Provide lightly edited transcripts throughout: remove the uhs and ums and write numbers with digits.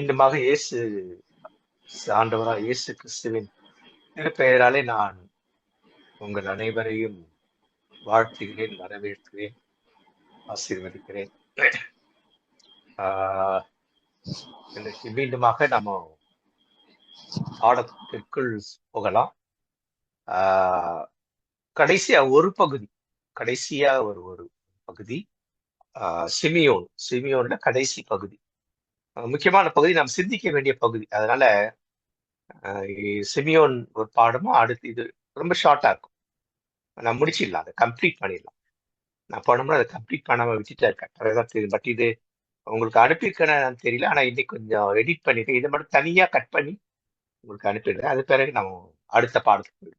மீண்டுமாக ஆண்டவராக இயேசு கிறிஸ்துவின் திருப்பெயராலே நான் உங்கள் அனைவரையும் வாழ்த்துகிறேன், வரவேற்கிறேன், ஆசீர்வதிக்கிறேன். இன்றைக்கு மீண்டுமாக நம்ம பாடத்திற்குள் போகலாம். கடைசியா ஒரு பகுதி சிமியோன்ல கடைசி பகுதி, முக்கியமான பகுதி, நாம் சிந்திக்க வேண்டிய பகுதி. அதனால சிமியோன் ஒரு பாடமும் அடுத்து இது ரொம்ப ஷார்ட்டா இருக்கும். நான் முடிச்சிடலாம், அதை கம்ப்ளீட் பண்ணிடலாம். நான் போனோம்னா அதை கம்ப்ளீட் பண்ணாம விட்டுட்டா இருக்கேன். பட் இது உங்களுக்கு அனுப்பியிருக்கேன்னு தெரியல. ஆனா இன்னைக்கு கொஞ்சம் எடிட் பண்ணிட்டு இதை மட்டும் தனியா கட் பண்ணி உங்களுக்கு அனுப்பிடுறேன். அது பிறகு நம்ம அடுத்த பாடத்துக்கு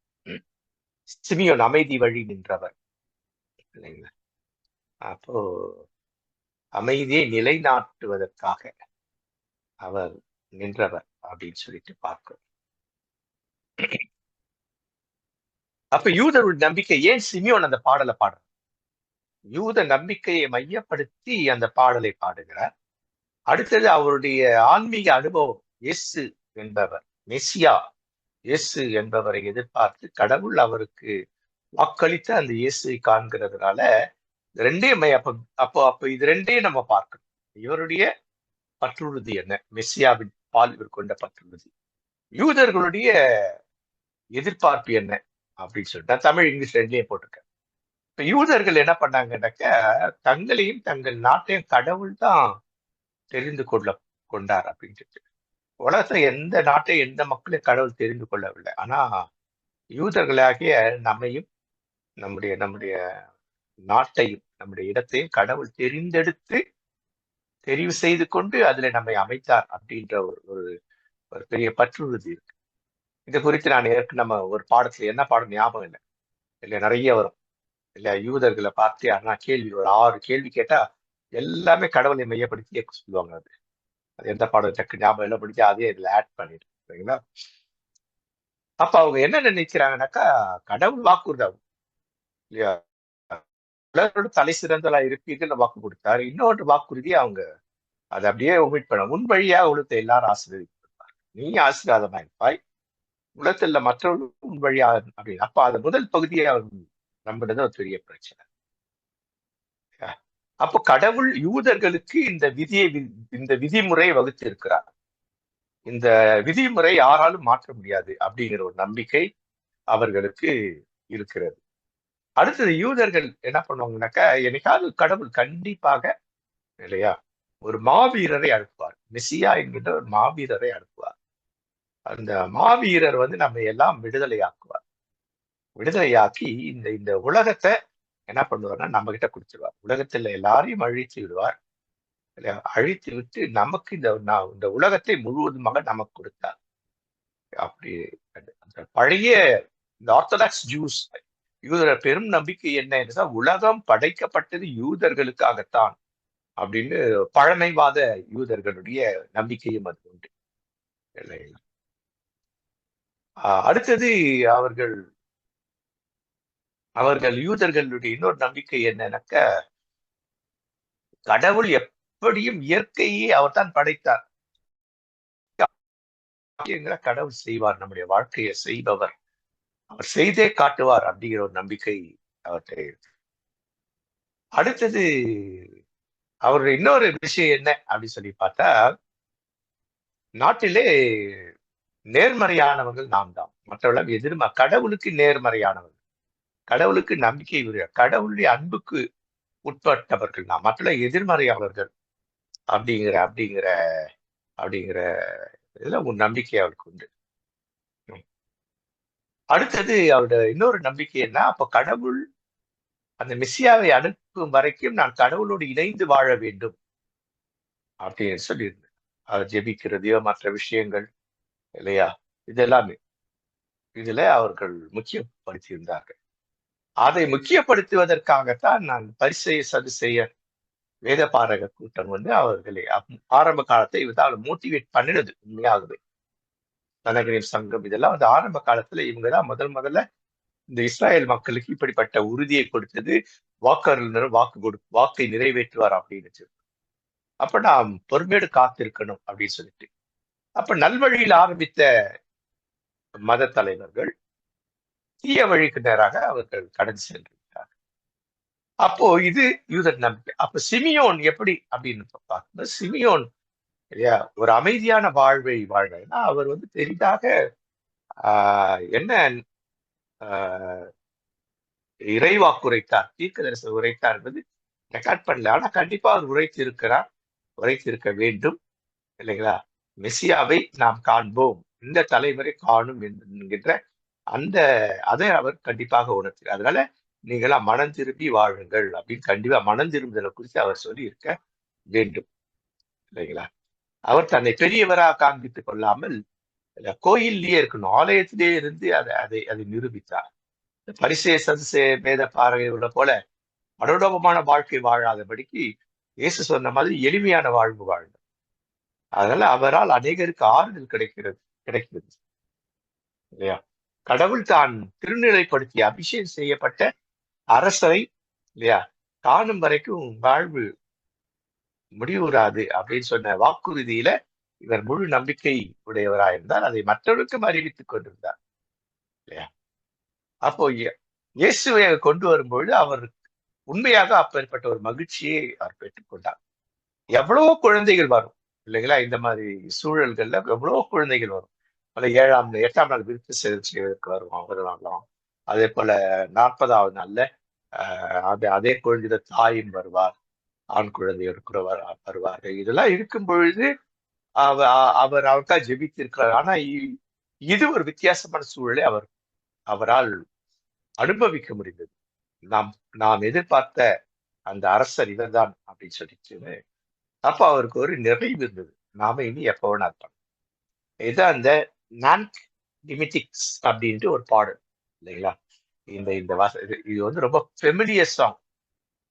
சிமியோன் அமைதி வழி நின்றவர் இல்லைங்களா? அப்போ அமைதியை நிலைநாட்டுவதற்காக அவர் நின்றவர் அப்படின்னு சொல்லிட்டு பார்க்கிறோம். அப்ப யூதருடைய நம்பிக்கை, ஏன் சிமியோன் அந்த பாடலை பாடுறார்? யூத நம்பிக்கையை மையப்படுத்தி அந்த பாடலை பாடுகிறார். அடுத்தது அவருடைய ஆன்மீக அனுபவம். இயேசு என்பவர், மெசியா இயேசு என்பவரை எதிர்பார்த்து கடவுள் அவருக்கு வாக்களித்த அந்த இயேசுவை காண்கிறதுனால ரெண்டையும் அப்போ இது ரெண்டையும் நம்ம பார்க்கணும். இவருடைய பற்றுறுதி என்ன, மெசியாவின் பால் இவர் கொண்ட பற்றுறுதி, யூதர்களுடைய எதிர்பார்ப்பு என்ன அப்படின்னு சொல்லிட்டு நான் தமிழ் இங்கிலீஷ் ரெண்டையும் போட்டிருக்கேன். இப்ப யூதர்கள் என்ன பண்ணாங்கன்னாக்க, தங்களையும் தங்கள் நாட்டையும் கடவுள் தான் தெரிந்து கொண்டார் அப்படின்ட்டு. உலகத்துல எந்த நாட்டையும் எந்த மக்களையும் கடவுள் தெரிந்து கொள்ளவில்லை. ஆனா யூதர்களாகிய நம்மையும் நம்முடைய நாட்டையும் நம்முடைய இடத்தையும் கடவுள் தெரிவு செய்து கொண்டு அதுல நம்மை அமைத்தார் அப்படின்ற ஒரு பெரிய பற்றுறுதி இருக்கு. இது குறித்து நான் நம்ம ஒரு பாடத்துல, என்ன பாடம் ஞாபகம் இல்லை, நிறைய வரும் இல்ல, யூதர்களை பார்த்து யாருன்னா ஒரு 6 கேள்வி கேட்டா எல்லாமே கடவுளை மையப்படுத்தி சொல்லுவாங்க. அது எந்த பாடம் டக்கு ஞாபகம் எல்லாம் படிச்சு அதே இதுல ஆட் பண்ணிட்டு சரிங்களா? அப்ப அவங்க என்ன நினைக்கிறாங்கன்னாக்கா, கடவுள் வாக்குறுதி இல்லையா, உலகோட தலை சிறந்தலா இருப்பீர்கள் வாக்கு கொடுத்தாரு. இன்னொரு வாக்குறுதி அவங்க அதை அப்படியே ஒமிட் பண்ண, உன் வழியாக உலகத்தை எல்லாரும் ஆசீர்வதிப்பார், நீ ஆசீர்வாதமா இருப்பாய், உலகத்துல மற்றவர்கள் உன் வழியாக அப்படின்னு. அப்ப அந்த முதல் பகுதியை அவர் நம்பினது ஒரு பெரிய பிரச்சனை. அப்போ கடவுள் யூதர்களுக்கு இந்த விதிமுறை வகுத்து இருக்கிறார். இந்த விதிமுறை யாராலும் மாற்ற முடியாது அப்படிங்கிற ஒரு நம்பிக்கை அவர்களுக்கு இருக்கிறது. அடுத்தது யூதர்கள் என்ன பண்ணுவாங்கன்னாக்கா, என்னைக்காவது கடவுள் கண்டிப்பாக இல்லையா ஒரு மாவீரரை அனுப்புவார், மெசியா என்கின்ற ஒரு மாவீரரை அனுப்புவார். அந்த மாவீரர் நம்ம எல்லாம் விடுதலையாக்கி இந்த உலகத்தை என்ன பண்ணுவார்னா நம்ம கிட்ட கொடுத்துருவார். உலகத்துல எல்லாரையும் அழித்து விடுவார். அழித்து விட்டு நமக்கு இந்த உலகத்தை முழுவதுமாக நமக்கு கொடுத்தார். அப்படி அந்த பழைய இந்த ஆர்த்தடாக்ஸ் ஜூஸ் யூதர் பெரும் நம்பிக்கை என்ன என்றா, உலகம் படைக்கப்பட்டது யூதர்களுக்காகத்தான் அப்படின்னு பழமைவாத யூதர்களுடைய நம்பிக்கையும் அது உண்டு. அடுத்தது அவர்கள் யூதர்களுடைய இன்னொரு நம்பிக்கை என்னன்னாக்க, கடவுள் எப்படியும் இயற்கையை அவர் தான் படைத்தார், கடவுள் செய்வார், நம்முடைய வாழ்க்கையை செய்பவர், அவர் செய்தே காட்டுவார் அப்படிங்கிற ஒரு நம்பிக்கை அவர்கிட்ட இருக்கு. அடுத்தது அவருடைய இன்னொரு விஷயம் என்ன அப்படின்னு சொல்லி பார்த்தா, நாட்டிலே நேர்மறையானவர்கள் நாம் தான், மற்றவர்கள் கடவுளுக்கு நேர்மறையானவர்கள், கடவுளுக்கு நம்பிக்கை உரிய, கடவுளுடைய அன்புக்கு உட்பட்டவர்கள் நாம், மற்ற எதிர்மறையாளர்கள் அப்படிங்கிற இதுல ஒரு நம்பிக்கை அவருக்கு உண்டு. அடுத்தது அவருடைய இன்னொரு நம்பிக்கை என்ன, அப்ப கடவுள் அந்த மெசியாவை அனுப்பும் வரைக்கும் நான் கடவுளோடு இணைந்து வாழ வேண்டும் அப்படின்னு சொல்லியிருந்தேன். அவர் ஜெபிக்கிறதையோ மற்ற விஷயங்கள் இல்லையா, இதெல்லாமே இதுல அவர்கள் முக்கியப்படுத்தியிருந்தார்கள். அதை முக்கியப்படுத்துவதற்காகத்தான் நான் பரிசேய சதுசேயர் வேதபாரக கூட்டம் அவர்களை ஆரம்ப காலத்தை மோட்டிவேட் பண்ணினது. உண்மையாகவே தனகரின் சங்கம் இதெல்லாம் ஆரம்ப காலத்துல இவங்கதான் முதல்ல இந்த இஸ்ராயல் மக்களுக்கு இப்படிப்பட்ட உறுதியை கொடுத்தது. வாக்கை நிறைவேற்றுவார் அப்படின்னு. அப்ப நாம் பொறுமையோடு காத்திருக்கணும் அப்படின்னு சொல்லிட்டு. அப்ப நல்வழியில் ஆரம்பித்த மத தலைவர்கள் தீய வழிக்கு நேராக அவர்கள் கடந்து சென்றிருக்கிறார். அப்போ இது யூதர் நம்பிக்கை. அப்ப சிமியோன் எப்படி அப்படின்னு பார்க்கும்போது, சிமியோன் இல்லையா ஒரு அமைதியான வாழ்வை வாழ்றதுன்னா அவர் பெரிதாக என்ன ஆஹ் இறைவாக்கு உரைத்தார், தீர்க்க தரிசனம் உரைத்தார் என்பது ரெக்கார்ட் பண்ணல. ஆனா கண்டிப்பா அவர் உரைத்திருக்கிறார், உரைத்திருக்க வேண்டும் இல்லைங்களா? மெசியாவை நாம் காண்போம், இந்த தலைமுறை காணும் என்கின்ற அந்த அதை அவர் கண்டிப்பாக உணர்த்தார். அதனால நீங்களாம் மனம் திரும்பி வாழுங்கள் அப்படின்னு கண்டிப்பா மனம் திரும்புதலை குறித்து அவர் சொல்லி இருக்க வேண்டும் இல்லைங்களா? அவர் தன்னை பெரியவராக காண்பித்துக் கொள்ளாமல் கோயில்லயே இருக்கணும், ஆலயத்திலேயே இருந்து அதை நிரூபித்தார். பரிசேய சதுசேய வேத பார்வையுள்ள போல மனோடோபமான வாழ்க்கை வாழாதபடிக்கு இயேசு சொன்ன மாதிரி எளிமையான வாழ்வு வாழ்ந்தார். அதனால அவரால் அநேகருக்கு ஆறுதல் கிடைக்கிறது இல்லையா? கடவுள் தான் திருநிலைப்படுத்திய அபிஷேகம் செய்யப்பட்ட அரசரை இல்லையா காணும் வரைக்கும் வாழ்வு முடிவுறாது அப்படின்னு சொன்ன வாக்குறுதியில இவர் முழு நம்பிக்கை உடையவராயிருந்தார். அதை மற்றவருக்கும் அறிவித்துக் கொண்டிருந்தார் இல்லையா? அப்போ இயேசுவை கொண்டு வரும்பொழுது அவர் உண்மையாக அப்பேற்பட்ட ஒரு மகிழ்ச்சியை அவர் பெற்றுக்கொண்டார். எவ்வளவோ குழந்தைகள் வரும் இல்லைங்களா? இந்த மாதிரி சூழல்கள்ல எவ்வளவோ குழந்தைகள் வரும். பல 8ஆம் நாள் விருத்து செய்வதற்கு வருவாங்களாம். அதே போல 40வது நாள்ல அதே குழந்தையோட தாயும் வருவார், ஆண் குழந்தையோடு கூட வருவார்கள். இதெல்லாம் இருக்கும் பொழுது அவர் அவருக்காக ஜெபித்திருக்கிறார். ஆனா இது ஒரு வித்தியாசமான சூழலை அவரால் அனுபவிக்க முடிந்தது. நாம் நாம் எதிர்பார்த்த அந்த அரசர் இவர்தான் அப்படின்னு சொல்லிட்டு அப்ப அவருக்கு ஒரு நிறைவு இருந்தது. நாம இனி எப்ப வேணா இருப்போம். இது அந்த நான்க் டிமிட்டிக்ஸ் அப்படின்ட்டு ஒரு பாடல் இல்லைங்களா? இந்த இந்த இது ரொம்ப ஃபெமிலியர் சாங்.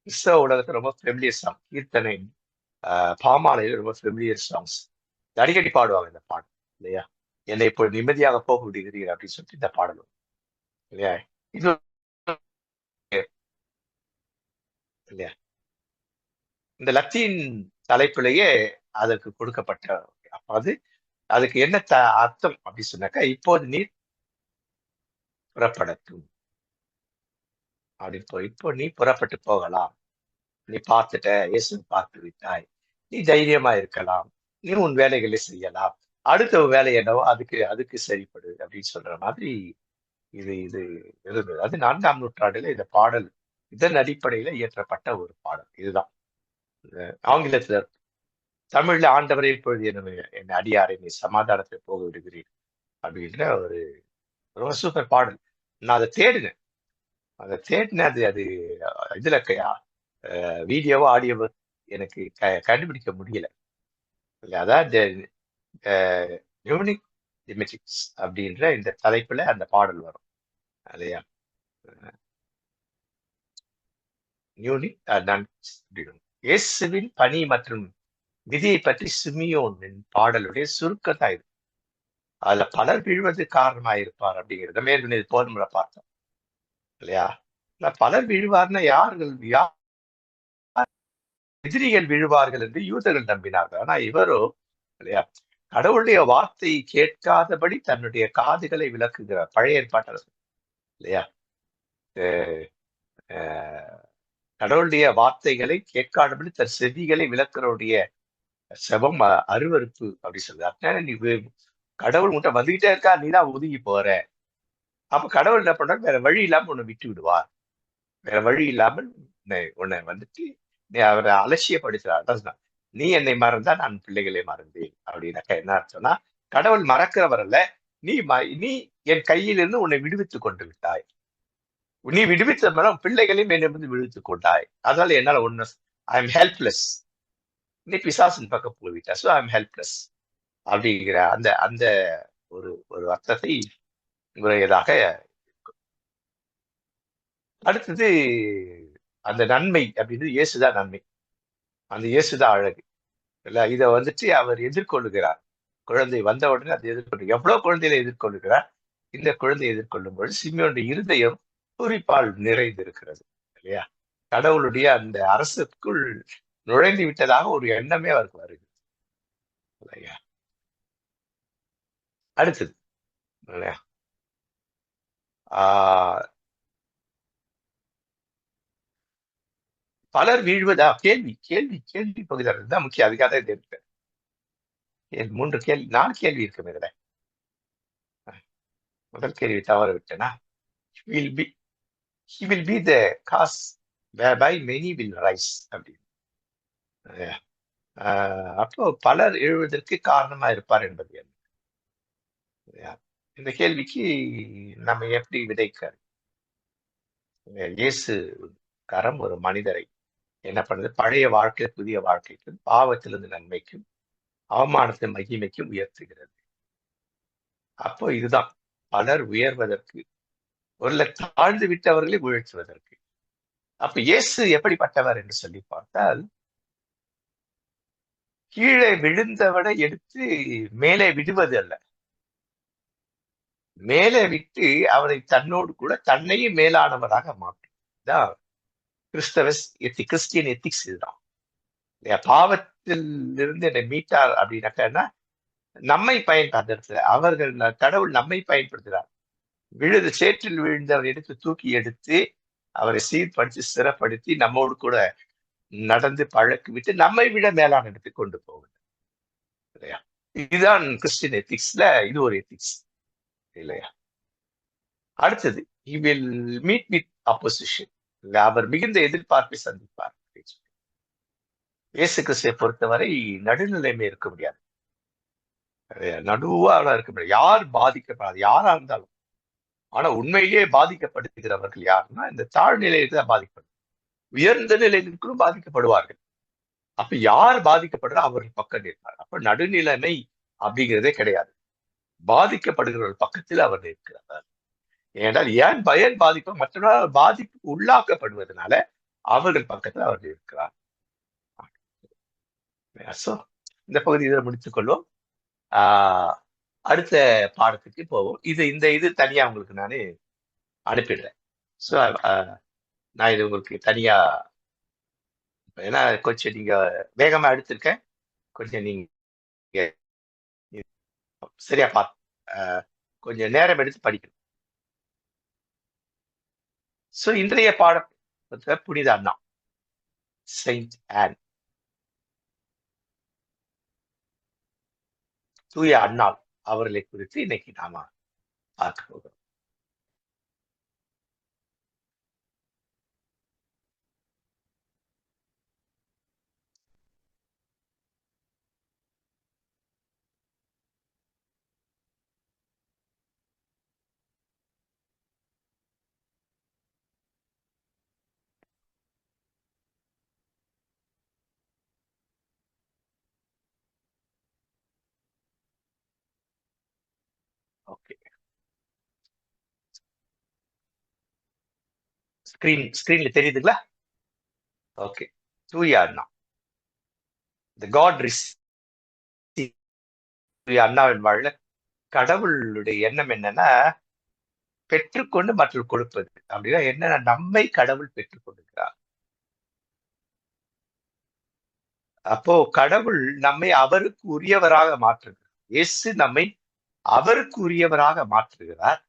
கிறிஸ்தவ உலகத்துல ரொம்ப ஃபெமிலியர் சாங். கீர்த்தனை பாமாலையில ரொம்ப ஃபெமிலியர் சாங்ஸ். அடிக்கடி பாடுவாங்க இந்த பாடல் இல்லையா? என்னை இப்போ நிம்மதியாக போக விடுகிறீர்கள் அப்படின்னு சொல்லிட்டு இந்த பாடல் இல்லையா? இது இல்லையா? இந்த லத்தீன் தலைப்பிலேயே அதற்கு கொடுக்கப்பட்ட அது அதுக்கு என்ன அர்த்தம் அப்படின்னு சொன்னாக்கா, இப்போது நீ புறப்படட்டும் அப்படின்னு இப்போ நீ புறப்பட்டு போகலாம், நீ பார்த்துட்ட, இயேசு பார்த்து விட்டாய், நீ தைரியமா இருக்கலாம், நீ உன் வேலைகளை செய்யலாம், அடுத்த வேலை என்னவோ அதுக்கு அதுக்கு சரிப்படு அப்படின்னு சொல்ற மாதிரி இது இது இருந்தது. அது 4ஆம் நூற்றாண்டுல இந்த பாடல் இதன் அடிப்படையில இயற்றப்பட்ட ஒரு பாடல். இதுதான் ஆங்கிலத்துல. தமிழ்ல ஆண்டவரை இப்பொழுது என் அடியாரை நீ சமாதானத்தை போக விடுகிறீர் அப்படின்ற ஒரு ரொம்ப சூப்பர் பாடல். நான் அதை தேடினேன், அது அது இதுல வீடியோவோ ஆடியோவோ எனக்கு கண்டுபிடிக்க முடியல. அதாவது யூனிக் டிமெட்டிக்ஸ் அப்படின்ற இந்த தலைப்புல அந்த பாடல் வரும் இல்லையா? யூனிக் இயேசுவின் பணி மற்றும் விதியை பற்றி சிமியோனின் பாடலுடைய சுருக்கத்தான் இது. அதுல பலர் வீழ்வது காரணமாயிருப்பார் அப்படிங்கிறத மேற்கொண்டு போர்முறை பார்த்தோம் இல்லையா? பலர் வீழ்வார்னா யார்கள் எதிரிகள் விழுவார்கள் என்று யூதர்கள் நம்பினார்கள். ஆனா இவரோ இல்லையா கடவுளுடைய வார்த்தை கேட்காதபடி தன்னுடைய காதுகளை விளக்குகிறார். பழைய ஏற்பாட்டர் இல்லையா? கடவுளுடைய வார்த்தைகளை கேட்காதபடி தன் செவிகளை விளக்குறவுடைய செபம் அருவருப்பு அப்படி சொல்றாரு. நீ கடவுள் உன்ட்ட வந்துகிட்டே இருக்கா, நீதான் ஒதுங்கி போற. அப்ப கடவுள் என்ன பண்றாரு, வேற வழி இல்லாம உன்னை விட்டு விடுவார். வேற வழி இல்லாமல் உன்னை நீ அவரை அலட்சியப்படுத்துறார். நீ என்னை மறந்தா நான் பிள்ளைகளை மறந்தேன் அப்படின்னாக்கா என்ன அர்த்தம்னா, கடவுள் மறக்கிறவர் அல்ல, நீ என் கையிலிருந்து உன்னை விடுவித்துக் கொண்டு விட்டாய். நீ விடுவித்த மேடம் பிள்ளைகளையும் என்னிடமிருந்து விடுவித்துக் கொண்டாய். அதனால என்னால ஒண்ணு ஐ எம் ஹெல்ப்லெஸ். நீ பிசாசின் பக்கம் போய்விட்டா, சோ ஐ எம் ஹெல்ப்லெஸ் அப்படிங்கிற அந்த அந்த ஒரு ஒரு அர்த்தத்தை உரையதாக. அடுத்தது அந்த நன்மை அப்படின்றது இயேசுதான் நன்மை, அந்த இயேசுதான் அழகு இல்ல. இதை அவர் எதிர்கொள்ளுகிறார். குழந்தை வந்த உடனே அதை எதிர்கொண்டு எவ்வளவு குழந்தைகளை எதிர்கொள்ளுகிறார். இந்த குழந்தை எதிர்கொள்ளும் பொழுது சிமியோனுடைய இருதயம் பூரிப்பால் நிறைந்திருக்கிறது இல்லையா? கடவுளுடைய அந்த அரசுக்குள் நுழைந்து விட்டதாக ஒரு எண்ணமே அவருக்கு வருது இல்லையா? அடுத்தது இல்லையா? ஆஹ் பலர் வீழ்வதா கேள்வி கேள்வி கேள்வி பகுதி தான் முக்கியம். அதுக்காக தான் இது இருக்கு. 3 கேள்வி 4 கேள்வி இருக்கு இதுல. முதல் கேள்வி தவற விட்டேனா? Will be he will be the cause whereby many will rise அப்படின்னு. அப்போ பலர் எழுவதற்கு காரணமா இருப்பார் என்பது என்ன? இல்லையா? இந்த கேள்விக்கு நம்ம எப்படி விடைக்க? இயேசு கரம் ஒரு மனிதரை என்ன பண்ணுது? பழைய வாழ்க்கை புதிய வாழ்க்கைக்கும் பாவத்திலிருந்து நன்மைக்கும் அவமானத்தின் மகிமைக்கும் உயர்த்துகிறது. அப்போ இதுதான் பலர் உயர்வதற்கு ஒரு தாழ்ந்து விட்டவர்களை உயர்த்துவதற்கு. அப்ப இயேசு எப்படிப்பட்டவர் என்று சொல்லி பார்த்தால், கீழே விழுந்தவனை எடுத்து மேலே விடுவது அல்ல, மேலே விட்டு அவனை தன்னோடு கூட தன்னையும் மேலானவராக மாற்றும். இதான் கிறிஸ்டியன் எத்திக்ஸ். இதுதான் பாவத்தில் இருந்து என்னை மீட்டார் அப்படின்னாக்கா நம்மை பயன்படுத்த அவர்கள் கடவுள் நம்மை பயன்படுத்துகிறார். சேற்றில் விழுந்தவரை எடுத்து தூக்கி எடுத்து அவரை சீர்படுத்தி சிறப்படுத்தி நம்மோடு கூட நடந்து பழக்கி விட்டு நம்மை விட மேலான இடத்துக்கு கொண்டு போகுது இல்லையா? இதுதான் கிறிஸ்டியன் எத்திக்ஸ்ல இது ஒரு எத்திக்ஸ் இல்லையா? அடுத்தது he will meet with opposition. அவர் மிகுந்த எதிர்பார்ப்பை சந்திப்பார். இயேசு கிறிஸ்துவை பொறுத்தவரை நடுநிலைமை இருக்க முடியாது, நடுவாக இருக்க முடியாது. யார் பாதிக்கப்படாது யாரா இருந்தாலும். ஆனா உண்மையிலேயே பாதிக்கப்படுகிறவர்கள் யாருன்னா இந்த தாழ்நிலையில தான் பாதிக்கப்படும். உயர்ந்த நிலையிலும் பாதிக்கப்படுவார்கள். அப்ப யார் பாதிக்கப்படுற அவர்கள் பக்கம் நிற்பார். அப்ப நடுநிலைமை அப்படிங்கிறதே கிடையாது. பாதிக்கப்படுகிறவர்கள் பக்கத்தில் அவர் நிற்கிறார். ஏனென்றால் ஏன் பயன் பாதிப்பு மற்றவர்கள் பாதிப்பு உள்ளாக்கப்படுவதனால அவர்கள் பக்கத்தில் அவர் இருக்கிறார். இந்த பகுதி இதில் முடித்துக் கொள்வோம். அடுத்த பாடத்துக்கு போவோம். இது தனியா உங்களுக்கு நான் அனுப்பிடுறேன். ஸோ நான் இது உங்களுக்கு தனியா, ஏன்னா கொஞ்சம் நீங்க வேகமா எடுத்திருக்கேன், கொஞ்சம் நீங்க சரியா கொஞ்சம் நேரம் எடுத்து படிக்கணும். ஸோ இன்றைய பாடம் புனித அண்ணா, செயின்ட் ஆன், தூய அண்ணாள் அவர்களை குறித்து இன்னைக்கு நாம பார்க்க போகிறோம். ஓகே, ஸ்கிரீன்ல தெரியுதுங்களா? ஓகே, தூய அண்ணா, தி காட் தூய அண்ணாவின் வாழ கடவுளுடைய எண்ணம் என்னன்னா பெற்றுக்கொண்டு மற்றவர் கொடுப்பது. அப்படின்னா என்னன்னா நம்மை கடவுள் பெற்றுக் கொடுக்கிறார். அப்போ கடவுள் நம்மை அவருக்கு உரியவராக மாற்றுகிறார். இயேசு நம்மை அவருக்கு உரியவராக மாற்றுகிறார்.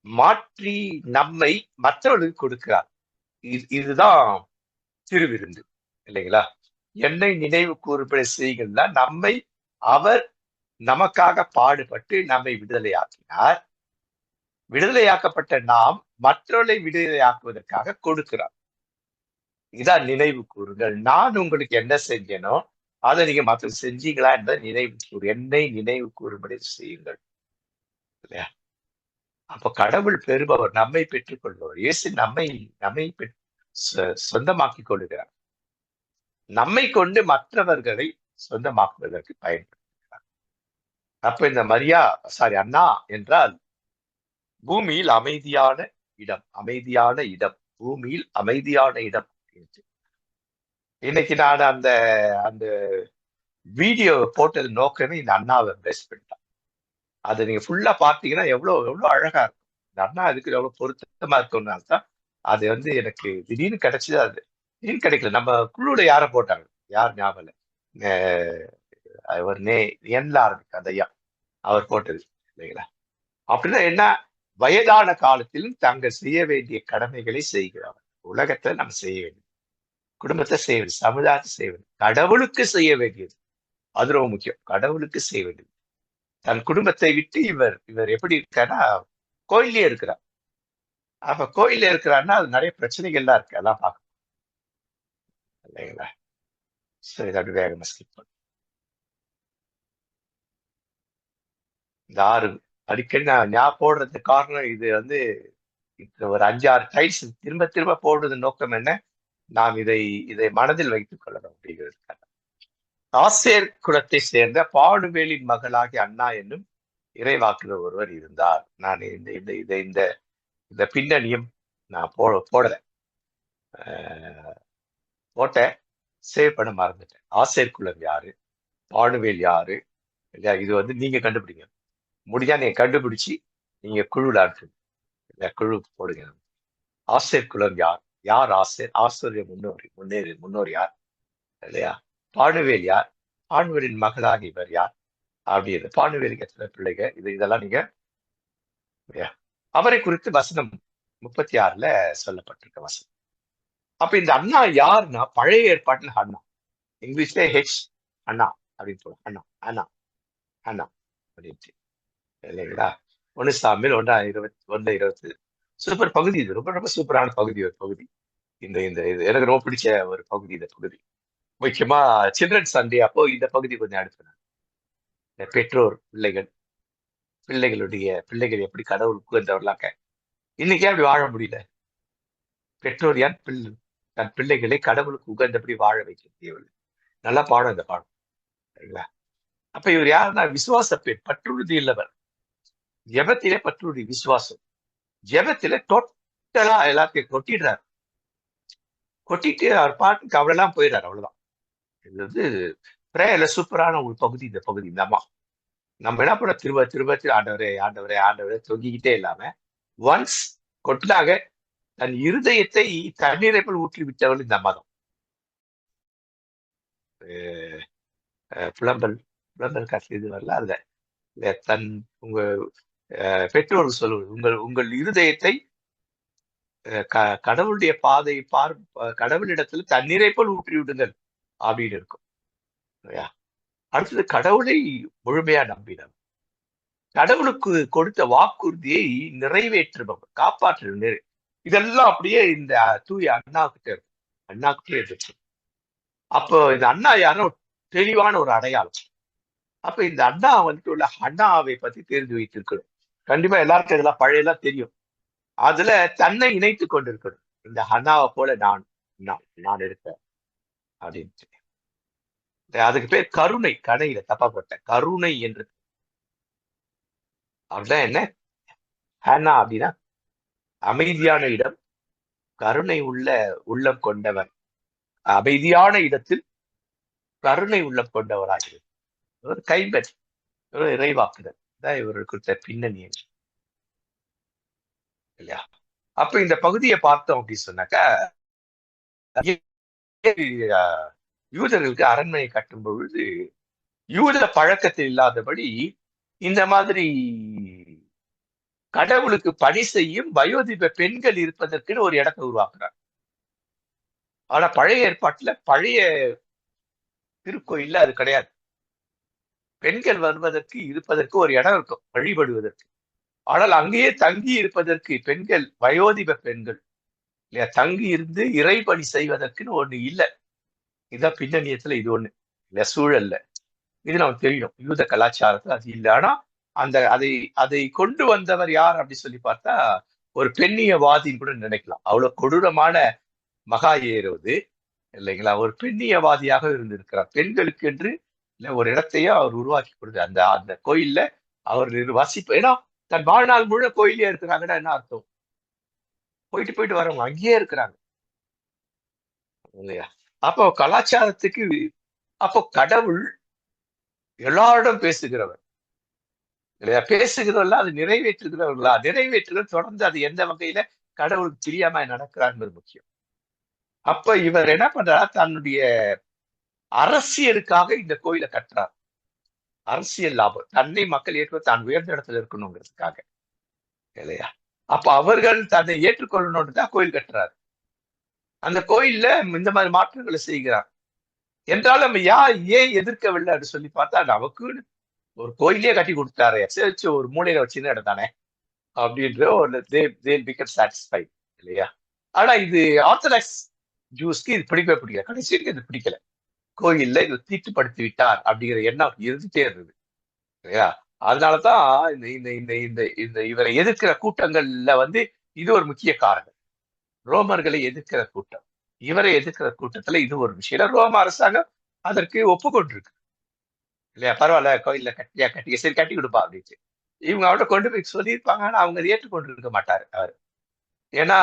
மாற்றி நம்மை மற்றவர்களுக்கு கொடுக்கிறார். இதுதான் திருவிருந்து இல்லைங்களா? என்னை நினைவு கூறுபடி செய்கிறதா நம்மை அவர் நமக்காக பாடுபட்டு நம்மை விடுதலையாக்கினார். விடுதலையாக்கப்பட்ட நாம் மற்றவர்களை விடுதலையாக்குவதற்காக கொடுக்கிறார். இதான் நினைவு கூறுங்கள். நான் உங்களுக்கு என்ன செஞ்சேனோ அதை நீங்க மற்ற செஞ்சீங்களா என்பதை நினைவு கூறு. என்னை நினைவு கூறுபடி செய்யுங்கள் இல்லையா? அப்ப கடவுள் பெறுபவர், நம்மை பெற்றுக் கொள்பவர். இயேசு நம்மை சொந்தமாக்கி கொள்ளுகிறார். நம்மை கொண்டு மற்றவர்களை சொந்தமாக்குவதற்கு பயன்படுத்துகிறார். அப்ப இந்த அண்ணா என்றால் பூமியில் அமைதியான இடம், அமைதியான இடம், பூமியில் அமைதியான இடம். இன்னைக்கு நான் அந்த அந்த வீடியோ போட்டது நோக்கமே இந்த அண்ணாவை பேஸ் பண்ணிட்டான். அதை நீங்க ஃபுல்லா பார்த்தீங்கன்னா எவ்வளவு அழகா இருக்கும். இந்த அண்ணா அதுக்கு எவ்வளவு பொருத்தமா இருக்கும்னால்தான் அது எனக்கு திடீர்னு கிடைச்சது. அது திடீர்னு கிடைக்கல. நம்ம குழுல யாரை போட்டாங்க, யார் ஞாபகம் இல்லை. அவர் எண்ல ஆரம்பிக்கும் அந்த ஐயா, அவர் போட்டது இல்லைங்களா? அப்படின்னா என்ன, வயதான காலத்திலும் தாங்கள் செய்ய வேண்டிய கடமைகளை செய்கிறவர். உலகத்தை நம்ம செய்ய வேண்டியது, குடும்பத்தை செய்ய வேண்டியது, சமுதாயத்தை செய்ய வேண்டியது, கடவுளுக்கு செய்ய வேண்டியது. அது ரொம்ப முக்கியம். கடவுளுக்கு செய்ய வேண்டியது. தன் குடும்பத்தை விட்டு இவர் இவர் எப்படி இருக்காருன்னா, கோயிலே இருக்கிறார். அப்ப கோயில்ல இருக்கிறாருன்னா அது நிறைய பிரச்சனைகள்லாம் இருக்கு, அதெல்லாம் பார்க்கணும் இல்லைங்களா? சரி, இதை அப்படி வேகமா ஸ்கிப் பண்ணு. இந்த 6 அடிக்கடி நான் போடுறதுக்கு காரணம் இது வந்து, ஒரு 5-6 டைல்ஸ் திரும்ப திரும்ப போடுறது நோக்கம் என்ன, நாம் இதை இதை மனதில் வைத்துக் கொள்ளணும் அப்படிங்கிறதுக்காக. ஆசேர் குலத்தை சேர்ந்த பாடுவேலின் மகளாகிய அண்ணா என்னும் இறைவாக்குனர் ஒருவர் இருந்தார். நான் இந்த இந்த இந்த இந்த இந்த பின்னணியும் நான் போடல, போட்டேன், சேவ் பண்ண மறந்துட்டேன். ஆசேர் குலம் யாரு, பாடுவேல் யாரு இல்லையா, இது வந்து நீங்க கண்டுபிடிங்க. முடிஞ்சா நீங்க கண்டுபிடிச்சு நீங்க குழுல அனுப்புங்க, குழு போடுங்க. ஆசேர் குலம் யார், யார் ஆசேர், ஆசிரிய முன்னோர் யார் இல்லையா, பாடுவேல் யார், பாடுவேலின் மகளாக இவர் யார் அப்படின்னு, பாடுவேலுக்கு எத்தனை பிள்ளைங்க, இதெல்லாம் நீங்க அவரை குறித்து வசனம் 36ல சொல்லப்பட்டிருக்க வசனம். அப்ப இந்த அண்ணா யாருன்னா, பழைய ஏற்பாட்டுல அண்ணா, இங்கிலீஷ்ல ஹெச் அண்ணா அப்படின்னு சொல்லுவோம். அண்ணா அண்ணா அண்ணா அப்படின்ட்டு இல்லைங்களா? 1 சாமுவேல் 1:20 சூப்பர் பகுதி. இது ரொம்ப ரொம்ப சூப்பரான பகுதி, ஒரு பகுதி. இந்த இந்த இது எனக்கு ரொம்ப பிடிச்ச ஒரு பகுதி, இந்த பகுதி. முக்கியமா சில்ட்ரன்ஸ் சண்டே அப்போ இந்த பகுதி கொஞ்சம் அனுப்பினாங்க. இந்த பெற்றோர் பிள்ளைகள் எப்படி கடவுளுக்கு உகந்தவர்களாக. இன்னைக்கு அப்படி வாழ முடியல. பெற்றோர் ஏன் தன் பிள்ளைகளை கடவுளுக்கு உகந்தபடி வாழ வைக்க முடியவில்லை. நல்லா பாடம் இந்த பாடம் சரிங்களா? அப்ப இவர் யாருன்னா, விசுவாச பெண், பற்றுறுதி இல்லவர், ஜெபத்திலே பற்றுறுதி, விசுவாசம். ஜெபத்திலே டோட்டலா எல்லாத்தையும் கொட்டிட்டு அவர் பாட்டுக்கு அவ்வளவுதான் போயிடுறாரு, அவ்வளவுதான். இது வந்து பிரேயர்ல சூப்பரான ஒரு பகுதி, இந்த பகுதி. இந்த அம்மா நம்ம என்ன பண்ண, திரும்ப திரும்ப ஆண்டவரே ஆண்டவரே ஆண்டவரே தொங்கிக்கிட்டே இல்லாம, ஒன்ஸ் கொட்டினாக தன் இருதயத்தை தண்ணீரை போல் ஊற்றி விட்டவள் இந்த அம்மா தான். புலம்பல் புலம்பல் காட்சி இது வரல, அதுல தன் உங்க பெற்றோர் சொல்லுவது, உங்கள் இருதயத்தை கடவுளுடைய பாதை கடவுளிடத்துல தண்ணீரை போல் ஊற்றி விடுங்கள் அப்படின்னு இருக்கும். அடுத்தது கடவுளை முழுமையா நம்பினவர், கடவுளுக்கு கொடுத்த வாக்குறுதியை நிறைவேற்றுபவர், காப்பாற்று. இதெல்லாம் அப்படியே இந்த தூய அண்ணாக்கிட்ட இருக்கு, அண்ணாக்கிட்டே இருக்கு. அப்போ இந்த அண்ணா யாரும் தெளிவான ஒரு அடையாளம். அப்ப இந்த அண்ணா வந்துட்டு உள்ள அண்ணாவை பத்தி தெரிந்து வைத்திருக்கணும். கண்டிப்பா எல்லாருக்கும் இதெல்லாம் பழையெல்லாம் தெரியும். அதுல தன்னை இணைத்து கொண்டிருக்கணும். இந்த அண்ணாவை போல நான் இருப்பேன் அப்படின்ட்டு. அதுக்கு பேர் கருணை, கணையில தப்பா போட்டேன், கருணை என்று. அப்படின்னா என்ன, ஹன்னா அப்படின்னா அமைதியான இடம், கருணை உள்ள உள்ளம் கொண்டவன், அமைதியான இடத்தில் கருணை உள்ளம் கொண்டவராகிறது. ஒரு கைம்பெற், ஒரு இறைவாக்குதல் தான் இவர்கள் கொடுத்த பின்னணி இல்லையா? அப்ப இந்த பகுதியை பார்த்தோம் அப்படின்னு சொன்னாக்கா, யூதர்களுக்கு அரண்மனை கட்டும் பொழுது யூத பழக்கத்தில் இல்லாதபடி இந்த மாதிரி கடவுளுக்கு பணி செய்யும் வயோதிப பெண்கள் இருப்பதற்குன்னு ஒரு இடத்தை உருவாக்குறாங்க. ஆனா பழைய ஏற்பாட்டுல, பழைய திருக்கோயில்ல அது கிடையாது. பெண்கள் வருவதற்கு இருப்பதற்கு ஒரு இடம் இருக்கும், வழிபடுவதற்கு. ஆனால் அங்கேயே தங்கி இருப்பதற்கு பெண்கள், வயோதிப பெண்கள் இல்லையா, தங்கி இருந்து இறைபணி செய்வதற்குன்னு ஒண்ணு இல்லை. இதான் பின்னணியத்துல இது ஒண்ணு இல்ல, சூழல்ல. இது நமக்கு தெரியும், யூத கலாச்சாரத்துல அது இல்லை. ஆனா அதை அதை கொண்டு வந்தவர் யார் அப்படி சொல்லி பார்த்தா, ஒரு பெண்ணியவாதின்னு கூட நினைக்கலாம். அவ்வளவு கொடூரமான மகா ஏறுவது இல்லைங்களா, ஒரு பெண்ணியவாதியாக இருந்திருக்கிறார். பெண்களுக்கு என்று இல்ல ஒரு இடத்தையே அவர் உருவாக்கி கொடுத்து அந்த அந்த கோயில்ல அவர் வசிப்பு. ஏன்னா தன் வாழ்நாள் முழு கோயிலே இருக்கிறாங்கன்னா என்ன அர்த்தம், போயிட்டு வரவங்க அங்கேயே இருக்கிறாங்க இல்லையா? அப்போ கலாச்சாரத்துக்கு, அப்போ கடவுள் எல்லாரிடம் பேசுகிறவர் இல்லையா, பேசுகிறவர்களா அது நிறைவேற்றுகிறவர்களா, நிறைவேற்றுகள் தொடர்ந்து அது எந்த வகையில கடவுளுக்கு தெரியாம நடக்கிறார் என்பது முக்கியம். அப்ப இவர் என்ன பண்றார், தன்னுடைய அரசியலுக்காக இந்த கோயிலை கட்டுறார். அரசியல் லாபம், தன்னை மக்கள் ஏற்க தான் உயர்ந்த இடத்துல இருக்கணுங்கிறதுக்காக, இல்லையா? அப்ப அவர்கள் தன்னை ஏற்றுக்கொள்ளணும்னு தான் கோயில் கட்டுறாரு. அந்த கோயில்ல இந்த மாதிரி மாற்றங்களை செய்கிறார் என்றால் நம்ம ஏன் எதிர்க்கவில்லை அப்படின்னு சொல்லி பார்த்தா, நமக்கு ஒரு கோயிலே கட்டி கொடுத்தாரு, ஒரு மூலையில ஒரு சின்ன இடம் தானே அப்படின்ற ஒரு பிகம் சாட்டிஸ்ஃபைட், இல்லையா? ஆனா இது ஆர்த்தடாக்ஸ் ஜூஸ்க்கு இது பிடிக்கவே பிடிக்கல, கடைசி வரைக்கும் இது பிடிக்கல. கோயில்ல இது தீட்டுப்படுத்தி விட்டார் அப்படிங்கிற எண்ணம் இருந்துட்டே இருந்தது, இல்லையா? அதனாலதான் இந்த இந்த இந்த இந்த இந்த இவரை எதிர்க்கிற கூட்டங்கள்ல வந்து இது ஒரு முக்கிய காரணம். ரோமர்களை எதிர்க்கிற கூட்டம், இவரை எதிர்க்கிற கூட்டத்துல இது ஒரு விஷயம். ரோம அரசாங்கம் அதற்கு ஒப்புக்கொண்டிருக்கு, இல்லையா? பரவாயில்ல, கோயில்ல கட்டி சரி கட்டி கொடுப்பா அப்படின்ட்டு இவங்க அவர்கிட்ட கொண்டு போய் சொல்லியிருப்பாங்க. ஆனா அவங்க அதை ஏற்றுக்கொண்டு இருக்க மாட்டாரு அவர். ஏன்னா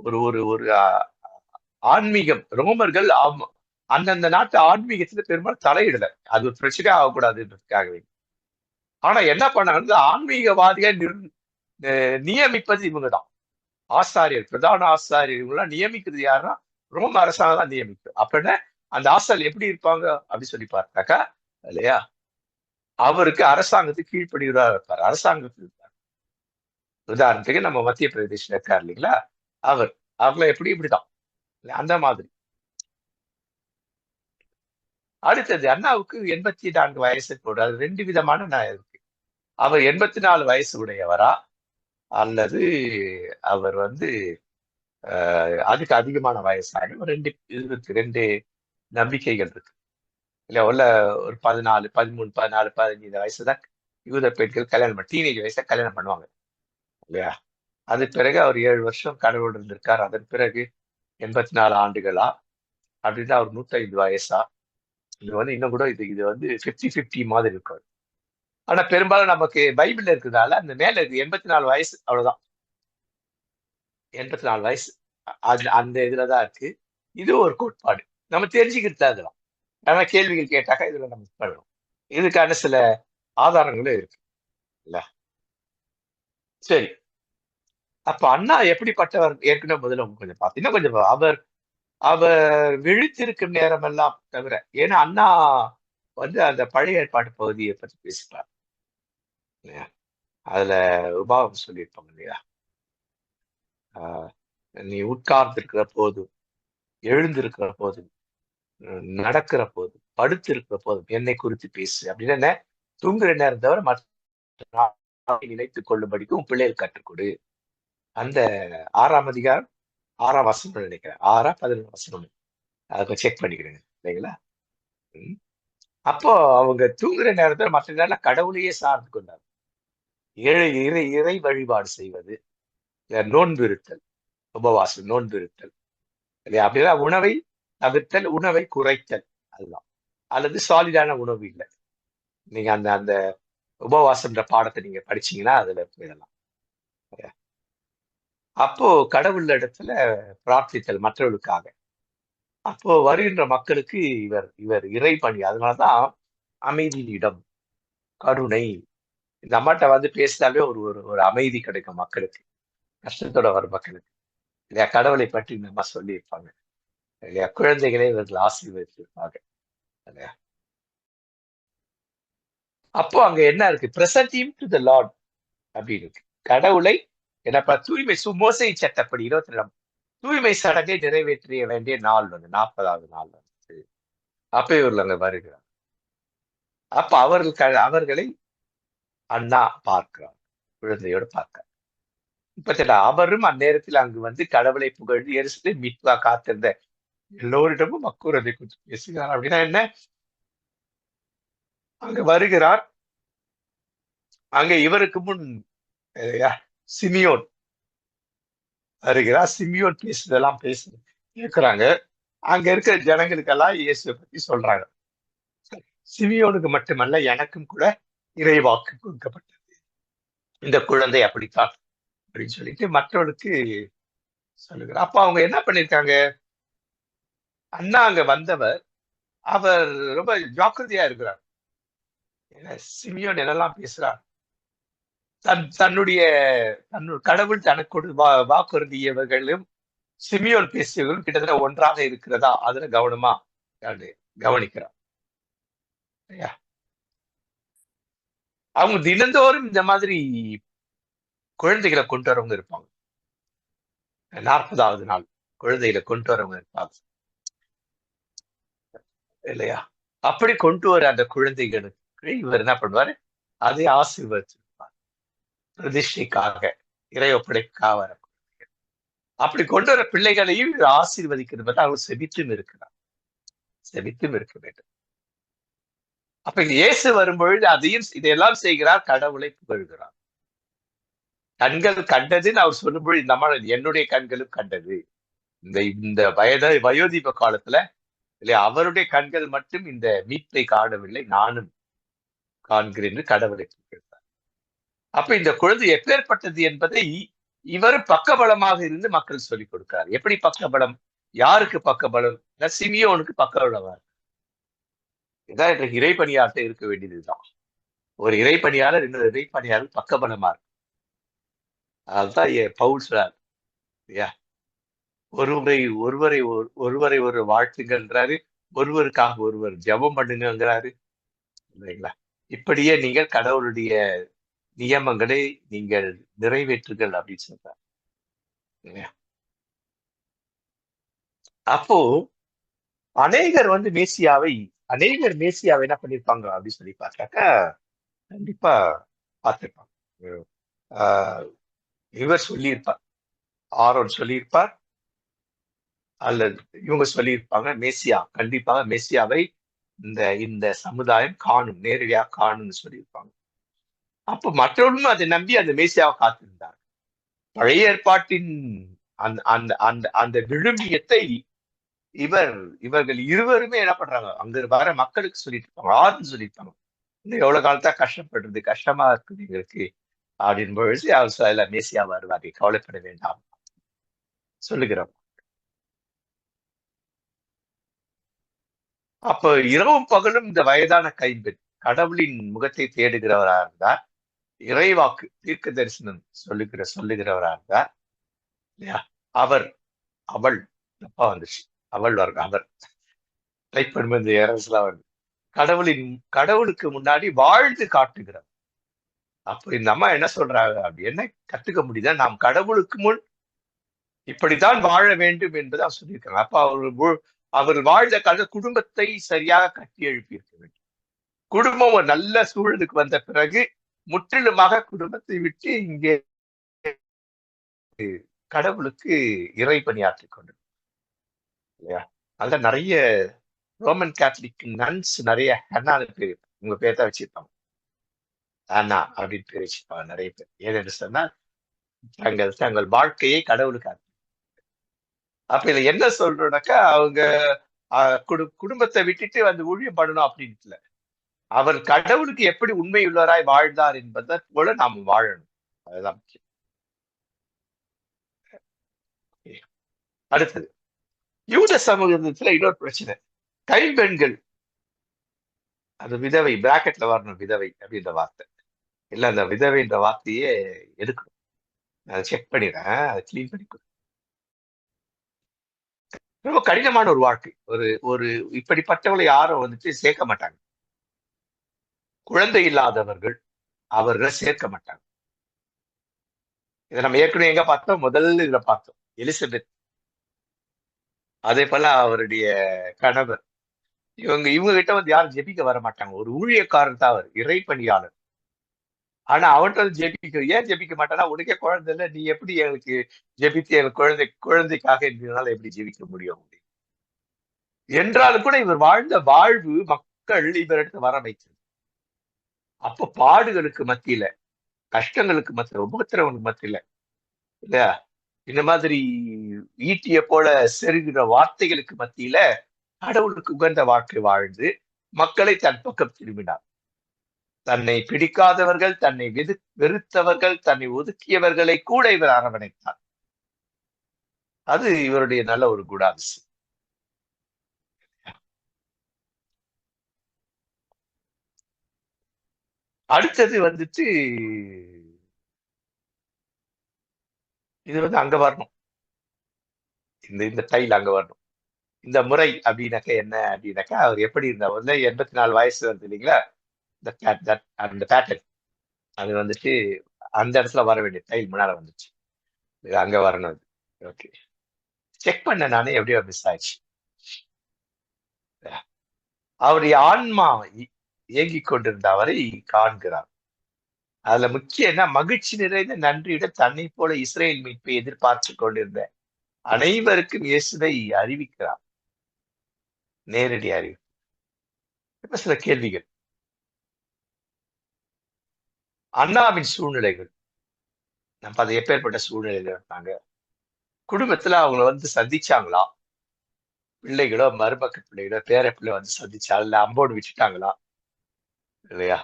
ஒரு ஒரு ஒரு ஆன்மீகம், ரோமர்கள் அந்தந்த நாட்டு ஆன்மீகத்துல பெரும்பாலும் தலையிடல, அது ஒரு பிரச்சனை ஆகக்கூடாதுன்றதுக்காகவே. ஆனா என்ன பண்ணாங்க, ஆன்மீகவாதியை நியமிப்பது இவங்கதான். ஆசாரியர், பிரதான ஆசாரியர் இவங்கெல்லாம் நியமிக்கிறது யாருன்னா ரோம அரசாங்கம் தான் நியமிக்கும். அப்படின்னா அந்த ஆசாரியர் எப்படி இருப்பாங்க அப்படின்னு சொல்லி பார்த்தாக்கா, இல்லையா, அவருக்கு அரசாங்கத்துக்கு கீழ்ப்படுகிறதா இருப்பார். அரசாங்கத்துக்கு இருப்பார். உதாரணத்துக்கு நம்ம மத்திய பிரதேசம் இருக்கார் இல்லைங்களா, அவங்கள எப்படி இப்படிதான், அந்த மாதிரி. அடுத்தது அண்ணாவுக்கு 84 வயசு கூட, அது 2 விதமான இருக்கு. அவர் 84 வயசு உடையவரா, அல்லது அவர் வந்து அதுக்கு அதிகமான வயசான ரெண்டு நம்பிக்கைகள் இருக்கு, இல்ல? ஒரு 14, 13, 14, 15 இந்த வயசுதான் யூத பெண்கள் கல்யாணம் டீனேஜ் வயசுல கல்யாணம் பண்ணுவாங்க, இல்லையா? அது பிறகு அவர் 7 வருஷம் கடவுள் இருந்திருக்கார். அதன் பிறகு 84 ஆண்டுகளா அப்படின்னா அவர் 105 வயசா, இது வந்து இன்னும் கூட இது இது வந்து 50-50 மாதிரி இருக்கும். ஆனா பெரும்பாலும் நமக்கு பைபிள்ல இருக்கிறதால அந்த மேல இருக்கு 84 வயசு, அவ்வளவுதான். 84 வயசு அந்த இதுலதான் இருக்கு. இது ஒரு கோட்பாடு, நம்ம தெரிஞ்சுக்கிட்டு தான் இதெல்லாம். ஆனா கேள்விகள் கேட்டாக்கா இதுல நம்ம பண்ணணும். இதுக்கான சில ஆதாரங்களும் இருக்கு, இல்ல? சரி, அப்ப அண்ணா எப்படிப்பட்டவர் ஏற்கனவே முதல்ல கொஞ்சம் பார்த்தீங்கன்னா கொஞ்சம் அவர் அவர் விழித்திருக்கும் நேரம் எல்லாம் தவிர, ஏன்னா அண்ணா வந்து அந்த பழைய ஏற்பாட்டு பகுதியை பற்றி பேசிட்டார், இல்லையா? அதுல உபாவம் சொல்லியிருப்பாங்க, இல்லையா? ஆஹ் நீ உட்கார்ந்திருக்கிற போதும், எழுந்திருக்கிற போதும், நடக்கிற போதும், படுத்திருக்கிற போதும் என்னை குறித்து பேசு அப்படின்னு. என்ன, தூங்குற நேரம் தவிர மற்ற நினைத்துக் கொள்ளும்படிக்கு உன் பிள்ளைகள் கற்றுக் கொடு. அந்த 6ஆம் அதிகாரம் 6ஆம் வசனம் நினைக்கிறேன், 6ஆ 11 வசனம், அதை செக் பண்ணிக்கிறேங்க, இல்லைங்களா? அப்போ அவங்க தூங்குற நேரத்துல மற்ற நேரம் கடவுளையே சார்ந்து கொண்டார். இறை வழிபாடு செய்வது, நோன்பு இருத்தல், உபவாசம், நோன்பு இருத்தல், இல்லையா? அப்படின்னா உணவை தவிர்த்தல், உணவை குறைத்தல், அதுதான். அல்லது சாலிடான உணவு இல்லை. நீங்க அந்த அந்த உபவாசம்ன்ற பாடத்தை நீங்க படிச்சீங்கன்னா அதுல போயிடலாம். அப்போ கடவுள் இடத்துல பிரார்த்தித்தல் மற்றவர்களுக்காக. அப்போ வருகின்ற மக்களுக்கு இவர் இவர் இறை பணி. அதனாலதான் அமைதியிடம், கருணை, இந்த அம்மாட்ட வந்து பேசினாலே ஒரு ஒரு ஒரு அமைதி கிடைக்கும் மக்களுக்கு, கஷ்டத்தோட வரும் மக்களுக்கு, இல்லையா? கடவுளை பற்றி இந்த அம்மா சொல்லியிருப்பாங்க, இல்லையா? குழந்தைகளே இவர்கள் ஆசீர்வதிச்சிருப்பாங்க, இல்லையா? அப்போ அங்க என்ன இருக்கு, present him to the Lord அப்படின்னு இருக்கு. கடவுளை என்னப்பா தூய்மை மோசை சட்டப்படி 22 தூய்மை சடங்கை நிறைவேற்றிய வேண்டிய நாள் வந்து 40வது நாள் வந்து அப்ப இவர்கள் அங்க வருகிறார். அப்ப அவர்களை அண்ணா பார்க்கிறார், குழந்தையோடு பார்க்கிறார். இப்ப அவரும் அந்நேரத்தில் அங்கு வந்து கடவுளை புகழ்ந்து எரிசிட்டு மீட்பா காத்திருந்த எல்லோரிடமும் மக்குறதை குறித்து பேசுகிறார். அப்படின்னா என்ன, அங்க வருகிறார். அங்க இவருக்கு முன் சிமியோன் வருகிறார். சிமியோன் பேசுறதெல்லாம் கேட்கிறாங்க. அங்க இருக்கிற ஜனங்களுக்கெல்லாம் இயேசுவை பத்தி சொல்றாங்க. சிமியோனுக்கு மட்டுமல்ல, எனக்கும் கூட இறைவாக்கு கொடுக்கப்பட்டது, இந்த குழந்தை அப்படித்தான் அப்படின்னு சொல்லிட்டு மற்றவர்களுக்கு சொல்லுகிறார். அப்ப அவங்க என்ன பண்ணிருக்காங்க, அண்ணா அங்க வந்தவர் அவர் ரொம்ப ஜாக்கிரதையா இருக்கிறார். சிமியோன் என்னெல்லாம் பேசுறார், தன்னுடைய கடவுள் தனக்கு வாக்குறுதியவர்களும் சிமியோன் பேசியவர்களும் கிட்டத்தட்ட ஒன்றாக இருக்கிறதா, அதுல கவனமா அப்படி கவனிக்கிறான். ஐயா, அவங்க தினந்தோறும் இந்த மாதிரி குழந்தைகளை கொண்டு வரவங்க இருப்பாங்க. 40வது நாள் குழந்தைகளை கொண்டு வரவங்க இருப்பாங்க இல்லையா? அப்படி கொண்டு வர அந்த குழந்தைகளுக்கு இவர் என்ன பண்ணுவாரு? அதை ஆசீர்வதிச்சிருப்பார். பிரதிஷ்டைக்காக, இறை ஒப்படைக்காக வர குழந்தைகள். அப்படி கொண்டு வர பிள்ளைகளையும் இவர் ஆசீர்வதிக்கிறது அவர் செபித்தும் இருக்கிறார். செபித்தும் இருக்க வேண்டும். அப்ப இங்க இயேசு வரும்பொழுது அதையும் இதையெல்லாம் செய்கிறார், கடவுளை புகழ்கிறார். கண்கள் கண்டதுன்னு அவர் சொல்லும்பொழுது நம்ம என்னுடைய கண்களும் கண்டது. இந்த இந்த வயோதிப காலத்துல இல்லையா, அவருடைய கண்கள் மட்டும் இந்த மீட்பை காணவில்லை, நானும் காண்கிறேன் என்று கடவுளை புகழ்கிறார். அப்ப இந்த குழந்தை எப்பேற்பட்டது என்பதை இவர் பக்கபலமாக இருந்து மக்கள் சொல்லிக் கொடுக்கிறார். எப்படி பக்கபலம்? யாருக்கு பக்கபலம்? சிமியோனுக்கு பக்கபலமா இருக்கு. இதான் இன்றைக்கு இறைப்பணியாற்ற இருக்க வேண்டியதுதான். ஒரு இறைப்பணியாளர் இன்னொரு இறைப்பணியாளர் பக்கபலமா இருக்கு. அதுதான் பவுல் சொல்றார் இல்லையா, ஒருவரை ஒரு வாழ்த்துங்கன்றாரு, ஒருவருக்காக ஒருவர் ஜெபம் பண்ணுங்கிறாரு இல்லைங்களா? இப்படியே நீங்கள் கடவுளுடைய நியமங்களை நீங்கள் நிறைவேற்றுங்கள் அப்படின்னு சொல்றாரு இல்லையா? அப்போ அநேகர் மேசியாவை என்ன பண்ணிருப்பாங்க அப்படின்னு சொல்லி பார்த்தாக்கா, கண்டிப்பா பார்த்திருப்பாங்க. ஆஹ் இவர் சொல்லியிருப்பார், ஆரோன் சொல்லியிருப்பார், அல்லது இவங்க சொல்லியிருப்பாங்க, கண்டிப்பாக மேசியாவை இந்த இந்த சமுதாயம் காணும், நேரடியாக காணும்னு சொல்லியிருப்பாங்க. அப்ப மற்றவர்களும் அதை நம்பி அந்த மேசியாவை காத்திருந்தார். பழைய ஏற்பாட்டின் அந்த அந்த அந்த அந்த விழுமியத்தை இவர்கள் இருவருமே என்ன பண்றாங்க, அங்க வர மக்களுக்கு சொல்லிட்டு இருப்பாங்க, ஆறுன்னு சொல்லியிருப்பாங்க. இன்னும் எவ்வளவு காலத்தா கஷ்டப்படுறது, கஷ்டமா இருக்குது எங்களுக்கு அப்படின்னு பொழுது அவர் சொல்ல, மேசியா வருவாங்க, கவலைப்பட வேண்டாம் சொல்லுகிறோம். அப்ப இரவும் பகலும் இந்த வயதான கைம்பெண் கடவுளின் முகத்தை தேடுகிறவரா இருந்தார், இறைவாக்கு தீர்க்க தரிசனம் சொல்லுகிறவரா இருந்தார் இல்லையா? அவள் தப்பா வந்துச்சு, அவர் டைப் பண்ணும்போது இந்த எரர்ஸ்லாம் வருது. கடவுளுக்கு முன்னாடி வாழ்ந்து காட்டுகிறார். அப்ப இந்த அம்மா என்ன சொல்றாங்க, அப்படி என்ன கத்துக்க முடியுதா? நாம் கடவுளுக்கு முன் இப்படித்தான் வாழ வேண்டும் என்பதை அவர் சொல்லியிருக்காங்க. அப்ப அவர் வாழ்ந்த குடும்பத்தை சரியாக கட்டி எழுப்பி இருக்க வேண்டும். குடும்பம் ஒரு நல்ல சூழலுக்கு வந்த பிறகு முற்றிலுமாக குடும்பத்தை விட்டு இங்கே கடவுளுக்கு இறை பணியாற்றிக் கொண்டு இல்லையா? அதுல நிறைய ரோமன் கேத்தலிக் நன்ஸ் நிறைய ஹென்னான்னு பேர், உங்க பேர் தான் வச்சிருப்பாங்க, அண்ணா அப்படின்னு பேர் வச்சிருப்பாங்க நிறைய பேர். ஏன்னு சொன்னா தங்கள் வாழ்க்கையை கடவுளுக்கு. அப்ப இதுல என்ன சொல்றோம்னாக்கா, அவங்க குடும்பத்தை விட்டுட்டு வந்து ஊழியம் பண்ணணும் அப்படின்னு இல்ல, அவர் கடவுளுக்கு எப்படி உண்மை உள்ளவராய் வாழ்ந்தார் என்பதை போல நாம் வாழணும். அதுதான் முக்கியம். அடுத்தது, யூத சமூகத்துல இன்னொரு பிரச்சனை, கைம்பெண்கள், அது விதவை பிராக்கெட்ல வரணும், விதவை அப்படின்ற வார்த்தை இல்ல, அந்த விதவைன்ற வார்த்தையே எடுக்கணும். அதை செக் பண்ணிடுறேன், அதை கிளீன் பண்ணி ரொம்ப கடினமான ஒரு வாழ்க்கை. ஒரு ஒரு இப்படிப்பட்டவங்களை யாரும் வந்துட்டு சேர்க்க மாட்டாங்க. குழந்தை இல்லாதவர்கள் அவர்களை சேர்க்க மாட்டாங்க. இதை நம்ம ஏற்கனவே எங்க பார்த்தோம்? முதல்ல இதுல பார்த்தோம், எலிசபெத். அதே போல அவருடைய கணவர். இவங்க கிட்ட வந்து யாரும் ஜெபிக்க வர மாட்டாங்க. ஒரு ஊழியக்காரர் தான் அவர், இறைப்பணியாளர். ஆனா அவன்கிட்ட வந்து ஏன் ஜெபிக்க மாட்டானா, உனக்கே குழந்தை இல்லை, நீ எப்படி எனக்கு ஜெபித்து என் குழந்தைக்காக என்னால எப்படி ஜெபிக்க முடியும் என்றாலும் கூட இவர் வாழ்ந்த வாழ்வு மக்கள் இவரிடத்து வர வைத்தது. அப்ப பாடுகளுக்கு மத்தியில, கஷ்டங்களுக்கு மத்தியில, உபத்திரவனுக்கு மத்தியில இல்லையா, இந்த மாதிரி ஈட்டிய போல செருகிற வார்த்தைகளுக்கு மத்தியில கடவுளுக்கு உகந்த வாழ்க்கை வாழ்ந்து மக்களை தன் பக்கம் திரும்பினார். தன்னை பிடிக்காதவர்கள், தன்னை வெறுத்தவர்கள், தன்னை ஒதுக்கியவர்களை கூட இவர் அரவணைத்தார். அது இவருடைய நல்ல ஒரு குணாதிசயம். அடுத்தது வந்துட்டு, இது வந்து அங்க வரணும், இந்த டைல் அங்க வரணும். இந்த முறை அப்படின்னாக்கா என்ன அப்படின்னாக்கா, அவர் எப்படி இருந்தார்? வந்து 84 வயசு வருது இல்லைங்களா? அந்த பேட்டர்ன் அது வந்துட்டு அந்த இடத்துல வர வேண்டிய டைல் முன்னால வந்துச்சு. இது அங்க வரணும் அது. ஓகே. செக் பண்ணேன் நானு எப்படியோ மிஸ் ஆயிடுச்சு. அவருடைய ஆன்மா இயங்கிக் கொண்டிருந்த அவரை காண்கிறார். அதுல முக்கியம் என்ன? மகிழ்ச்சி நிறைந்த நன்றியுடன் தன்னைப் போல இஸ்ரேல் மீட்பை எதிர்பார்த்துக் கொண்டிருந்த அனைவருக்கும் இயேசுவை அறிவிக்கிறார். நேரடி அறிவிப்பு. இப்ப சில கேள்விகள். அண்ணாவின் சூழ்நிலைகள். நம்ம அது எப்பேற்பட்ட சூழ்நிலையில இருந்தாங்க? குடும்பத்துல அவங்கள வந்து சந்திச்சாங்களா? பிள்ளைகளோ, மருமக பிள்ளைகளோ, பேர பிள்ளை வந்து சந்திச்சா, இல்ல அம்போடு விட்டுட்டாங்களா? இல்லையா?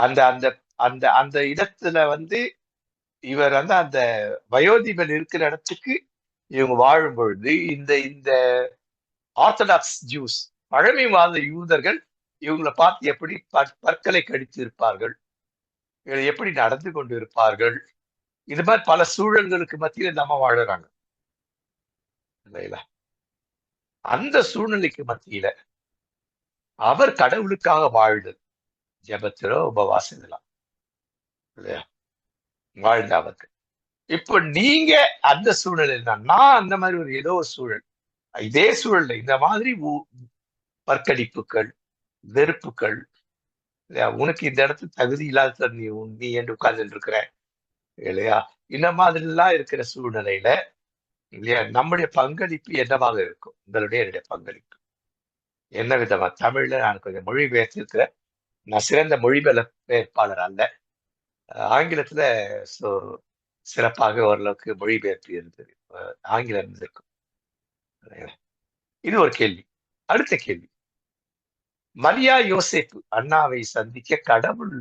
அந்த அந்த அந்த அந்த இடத்துல வந்து இவர் வந்து அந்த வயோதிபன் இருக்கிற இடத்துக்கு இவங்க வாழும் பொழுது, இந்த இந்த ஆர்த்தடாக்ஸ் ஜூஸ், பழமைவாத யூதர்கள் இவங்கள பார்த்து எப்படி பற்களை கடித்து இருப்பார்கள்? இவர்கள் எப்படி நடந்து கொண்டு இருப்பார்கள்? இது மாதிரி பல சூழல்களுக்கு மத்தியில நம்ம வாழுறாங்க. இல்லைங்களா? அந்த சூழ்நிலைக்கு மத்தியில அவர் கடவுளுக்காக வாழ்தல். ஜெபத்திலோ, உபவாசத்திலோ இல்லையா? வாழ்ந்த அவருக்கு. இப்ப நீங்க அந்த சூழ்நிலையில தான். நான் அந்த மாதிரி ஒரு ஏதோ ஒரு சூழல். இதே சூழல்ல இந்த மாதிரி பற்கடிப்புகள், வெறுப்புகள், இல்லையா? உனக்கு இந்த இடத்துல தகுதி இல்லாத நீ ஏன் உட்கார்ந்துட்டு இருக்கிற? இல்லையா? இந்த மாதிரிலாம் இருக்கிற சூழ்நிலையில, இல்லையா? நம்முடைய பங்களிப்பு என்னவாக இருக்கும்? உங்களுடைய என்னுடைய பங்களிப்பு. என்ன விதமா? தமிழ்ல நான் கொஞ்சம் மொழிபெயர்த்திருக்கிறேன். நான் சிறந்த மொழிபெயர்ப்பாளர் அல்ல. ஆங்கிலத்துல சோ சிறப்பாக ஓரளவுக்கு மொழிபெயர்ப்பு இருந்தது. ஆங்கிலம் இருந்திருக்கும். இது ஒரு கேள்வி. அடுத்த கேள்வி. மரியா, யோசேப்பு அண்ணாவை சந்திக்க கடவுள்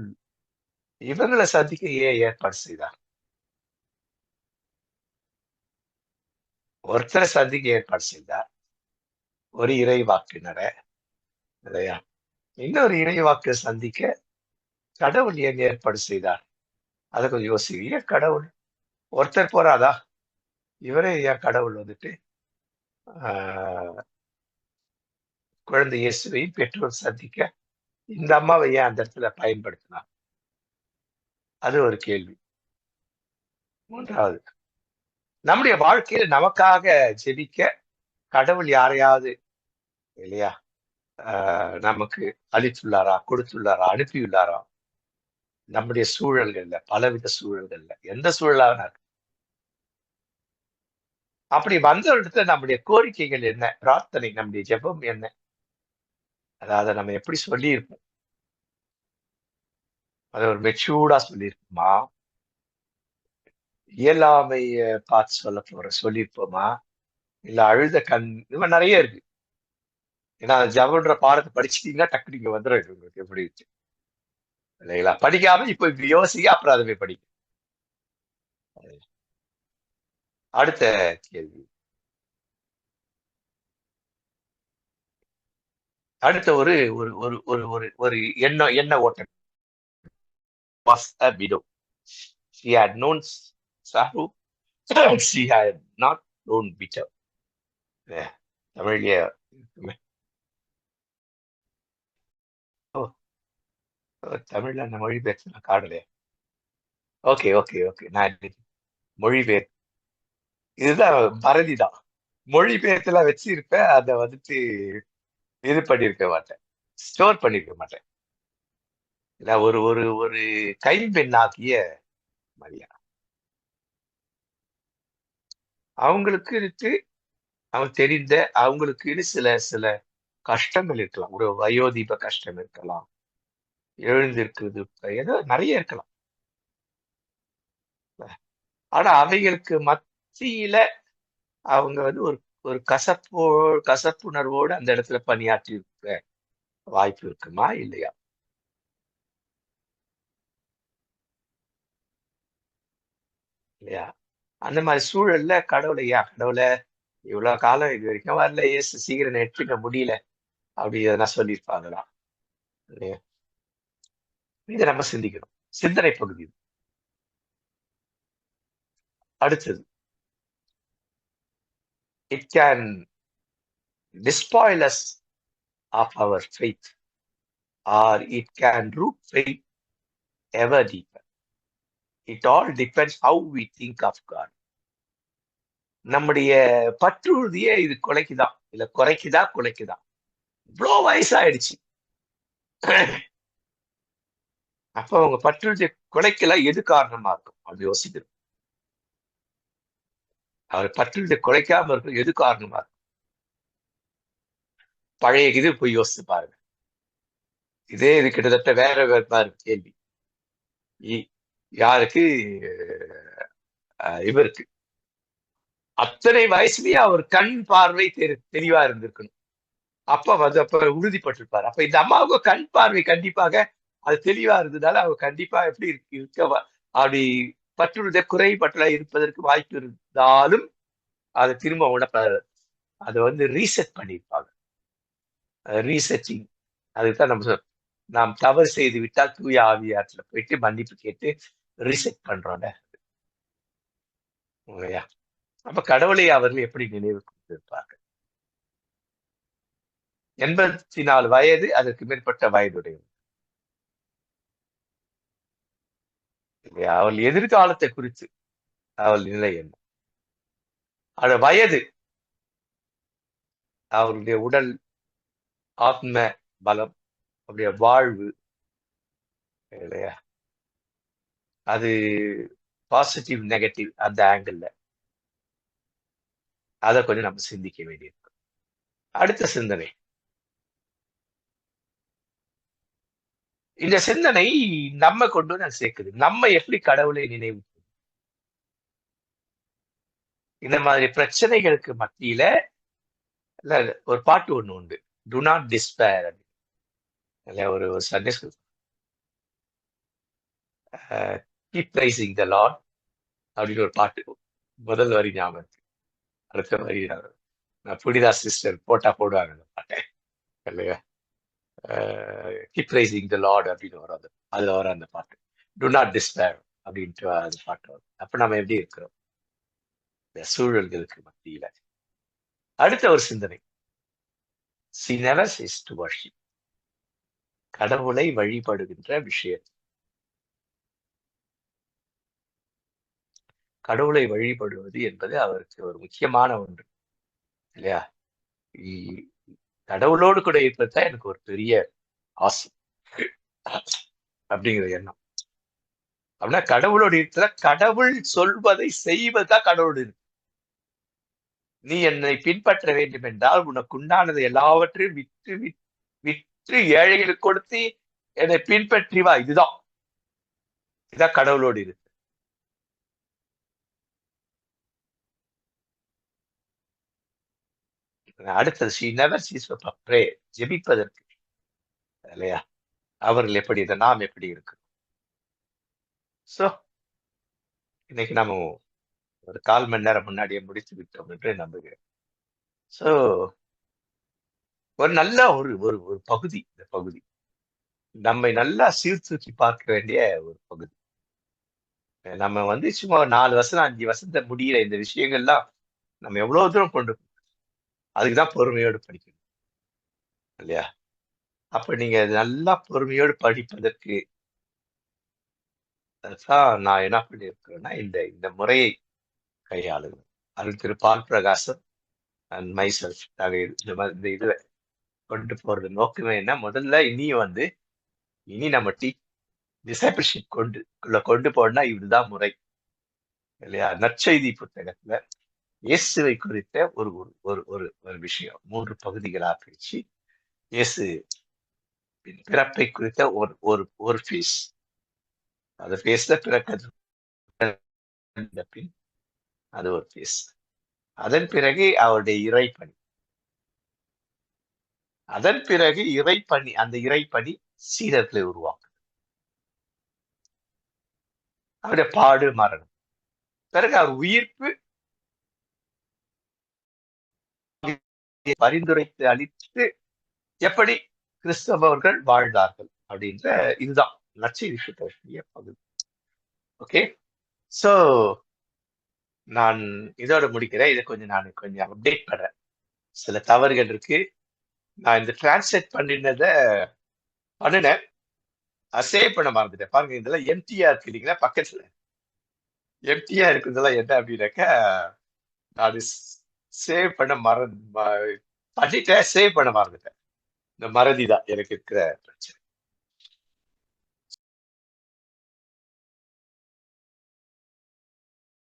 இவங்கள சந்திக்க ஏன் ஏற்பாடு செய்தார்? ஒருத்தர சந்திக்க ஏற்பாடு செய்தார். ஒரு இறைவாக்கினர இல்லையா? இன்னொரு இறைவாக்க சந்திக்க கடவுள் ஏன் ஏற்பாடு செய்தார்? அத கொஞ்சம் யோசிங்க. ஏன் கடவுள்? ஒருத்தர் போறாதா? இவரே ஏன் கடவுள் வந்துட்டு ஆ குழந்தை இயேசுவை பெற்றோர் சந்திக்க இந்த அம்மாவை ஏன் அந்த இடத்துல பயன்படுத்தினார்? அது ஒரு கேள்வி. 3வது நம்முடைய வாழ்க்கையில நமக்காக ஜெபிக்க கடவுள் யாரையாவது இல்லையா? நமக்கு அளித்துள்ளாரா? கொடுத்துள்ளாரா? அனுப்பியுள்ளாரா? நம்முடைய சூழல்கள்ல, பலவித சூழல்கள்ல, எந்த சூழலாக அப்படி வந்த இடத்துல நம்முடைய கோரிக்கைகள் என்ன? பிரார்த்தனை, நம்முடைய ஜெபம் என்ன? அத நம்ம எப்படி சொல்லியிருப்போம்? அத ஒரு மெச்சூர்டா சொல்லியிருப்போமா? இயலாமைய பார்த்து சொல்லியிருப்போமா? இல்ல அழுத கண் இந்த மாரி நெறைய இருக்கு. ஏன்னா ஜெபம்ன்ற பாடத்த படிச்சுட்டீங்கன்னா, டக்குனு இங்க வந்துரும் இது உங்களுக்கு எப்படி இருக்கு இல்லைங்களா? படிக்காம இப்ப இப்படி யோசிங்க, அப்புறம் அத போய் படிங்க. அடுத்த கேள்வி. அடுத்த ஒரு ஒரு ஒரு ஒரு ஒரு ஒரு எண்ண ஓட்டம். Was a widow. She had known sorrow. She had not known bitter. தமிழ்லயே இருக்குமே. ஓ! தமிழ்ல அந்த மொழிபெயர்த்து நான் காணலையே. Okay, okay, okay. நான் இன்னைக்கு மொழிபெயர்ப்பு இதுதான் மறதி தான். மொழிபெயர்த்துலாம் வச்சிருப்பேன். அத வந்துட்டு இது பண்ணியிருக்க மாட்டேன். ஸ்டோர் பண்ணியிருக்க மாட்டேன். இல்ல ஒரு ஒரு ஒரு கைம்பெண்ணாகிய மரியா. அவங்களுக்குன்னுட்டு அவங்களுக்கு தெரிந்த அவங்களுக்குன்னு சில சில கஷ்டங்கள் இருக்கலாம். ஒரு வயோதிப கஷ்டம் இருக்கலாம். எழுந்திருக்கிறது ஏதோ நெறைய இருக்கலாம். ஆனா அவைகளுக்கு மத்தியில அவங்க வந்து ஒரு ஒரு கசப்புணர்வோடு அந்த இடத்துல பணியாற்றி இருக்க வாய்ப்பு இருக்குமா? இல்லையா? இல்லையா? அந்த மாரி சூழல்ல கடவுளே இவ்வளோ காலம் இது வரைக்கும் வரல. இயேசு சீக்கிரம் எடுத்துக்க முடியல. அப்படி எதனா சொல்லியிருப்பாங்களா? இல்லையா? இத நம்ம சிந்திக்கணும். சிந்தனை பகுதி. அடுத்தது. It can despoil us of our faith, or it can root faith ever deeper. It all depends how we think of God. நம்முடைய பற்றுறுதியை இது குலைக்குதா, இல்ல குறைக்குதா, குலைக்குதா? இவ்வளோ வயசாயிடுச்சு. அப்ப அவங்க பற்றுறுதியை குலைக்கல, எது காரணமா இருக்கும் அப்படி யோசிக்கணும். அவர் பற்றுறுதியை குலைக்காம இருக்கும், எது காரணமா இருக்கும்? பழைய இது போய் யோசிச்சு பாருங்க. இதே இது கிட்டத்தட்ட வேற வேறு கேள்வி. யாருக்கு? இவருக்கு. அத்தனை வயசுலயே அவர் கண் பார்வை தெளிவா இருந்திருக்கணும். அப்ப உறுதிப்பட்டிருப்பார். அப்ப இந்த அம்மாவுக்கு கண் பார்வை கண்டிப்பாக அது தெளிவா இருந்ததால அவங்க கண்டிப்பா எப்படி இருக்க அப்படி பற்றுறுதிய குறைபட்டல இருப்பதற்கு வாய்ப்பு இருந்தாலும் அதை திரும்ப அதை ரீசெட் பண்ணியிருப்பாங்க. ரீசெட்டிங். அதுதான் நாம் தவறு செய்து விட்டால் தூய ஆவியாற்றுல போயிட்டு மன்னிப்பு கேட்டு ரீசெட் பண்றோம்ல. இல்லையா? அப்ப கடவுளை அவர்கள் எப்படி நினைவு கொண்டிருப்பார்கள்? 84 வயது, அதற்கு மேற்பட்ட வயதுடையவர். அவள் எதிர்காலத்தை குறித்து அவள் நிலை என்ன? அந்த வயது, அவருடைய உடல், ஆத்ம பலம், அவருடைய வாழ்வு, இல்லையா? அது பாசிட்டிவ் நெகட்டிவ் அந்த ஆங்கிள் அதை கொஞ்சம் நம்ம சிந்திக்க வேண்டியிருக்கு. அடுத்த சிந்தனை, இந்த சிந்தனை நம்ம கொண்டு வந்து சேர்க்குது. நம்ம எப்படி கடவுளை நினைவு? இந்த மாதிரி பிரச்சனைகளுக்கு மத்தியில ஒரு பாட்டு ஒண்ணு உண்டு, டு நாட் டிஸ்பேர். ஒரு சண்டே ஸ்கூல், கீப் பிரைசிங் த லார்ட் அப்படின்னு ஒரு பாட்டு. முதல் வரி ஞாபகம், அடுத்த வரி நான் புனிதா சிஸ்டர் போட்டா போடுவாங்க அந்த பாட்டை, இல்லையா? கீப் பிரைசிங் த லார்ட் அப்படின்னு வரும். அதுல வர அந்த பாட்டு டு நாட் டிஸ்பேர் அப்படின்ட்டு அந்த பாட்டு வரும். அப்ப நம்ம எப்படி இருக்கிறோம் இந்த சூழல்களுக்கு மத்தியில? அடுத்த ஒரு சிந்தனை, she never ceased to worship. கடவுளை வழிபடுகின்ற விஷயம், கடவுளை வழிபடுவது என்பது அவருக்கு ஒரு முக்கியமான ஒன்று, இல்லையா? கடவுளோடு கூட இருப்பதுதான் எனக்கு ஒரு பெரிய ஆசை அப்படிங்கிற எண்ணம். அப்படின்னா கடவுளோடு இருக்கிற, கடவுள் சொல்வதை செய்வதுதான் கடவுள் இருக்கு. நீ என்னை பின்பற்ற வேண்டும் என்றால் உனக்கு உண்டானது எல்லாவற்றையும் விற்று விற்று ஏழைகளுக்கு கொடுத்து என்னை பின்பற்றி வா. இதுதான் கடவுளோடு இருக்கு. அடுத்தது, she never ceases to pray, ஜெபிப்பதற்கு, இல்லையா? அவர்கள் எப்படி, நாம் எப்படி இருக்கு? சோ இன்னைக்கு நம்ம ஒரு 1/4 மணி நேரம் முன்னாடியே முடித்து விட்டோம் என்று நம்புகிறேன். சோ ஒரு நல்ல ஒரு ஒரு பகுதி, இந்த பகுதி நம்மை நல்லா சீர்தூக்கி பார்க்க வேண்டிய ஒரு பகுதி. நம்ம சும்மா 4 வருஷம் 5 வருஷத்தை முடிகிற இந்த விஷயங்கள்லாம் நம்ம எவ்வளவு தூரம் கொண்டு, அதுக்குதான் பொறுமையோடு படிக்கணும், இல்லையா? அப்ப நீங்க நல்லா பொறுமையோடு படிப்பதற்கு தான் நான் என்ன பண்ணியிருக்கிறேன்னா இந்த முறையை கையாளுங்க. அருள் திரு பால் பிரகாசம் அண்ட் மைசெல்ஃப், இந்த இதுல கொண்டு போறது நோக்கமே என்ன? முதல்ல இனி நம்ம டிசைபிள்ஷிப் கொண்டு போனா இதுதான் முறை, இல்லையா? நற்செய்தி புத்தகத்துல இயேசுவை குறித்த ஒரு ஒரு ஒரு விஷயம் 3 பகுதிகளா பிரிச்சு, இயேசு பிறப்பை குறித்த ஒரு ஒரு ஒரு ஃபேஸ், அந்த ஃபேஸ்ல பிறக்க பின் அது ஒரு ஃபேஸ். அதன் பிறகு அவருடைய இறைப்பணி, அதன் பிறகு இறைப்பணி, அந்த இறைப்பணி சீடர்களை உருவாக்கும், அவருடைய பாடு மரணம், பிறகு அவர் உயிர்ப்பு, பரிந்துரைத்து அளித்து எப்படி கிறிஸ்தவர்கள் வாழ்ந்தார்கள் அப்படின்ற இதுதான் நற்செய்தி சுத்தக்கூடிய பகுதி. ஓகே, சோ நான் இதோட முடிக்கிறேன். இதை நான் கொஞ்சம் அப்டேட் பண்றேன். சில தவறுகள் இருக்கு. நான் இந்த டிரான்ஸ்லேட் பண்ணுனேன். சேவ் பண்ண மறந்துட்டேன். பாருங்க இதெல்லாம் எம்ப்டியா இருக்கு இல்லைங்களா? பக்கத்துல எம்ப்டியா இருக்கிறதெல்லாம் என்ன அப்படின்னாக்கா, நானு சேவ் பண்ண பண்ணிட்டேன். சேவ் பண்ண மறந்துட்டேன். இந்த மறதி தான் எனக்கு இருக்கிற பிரச்சனை.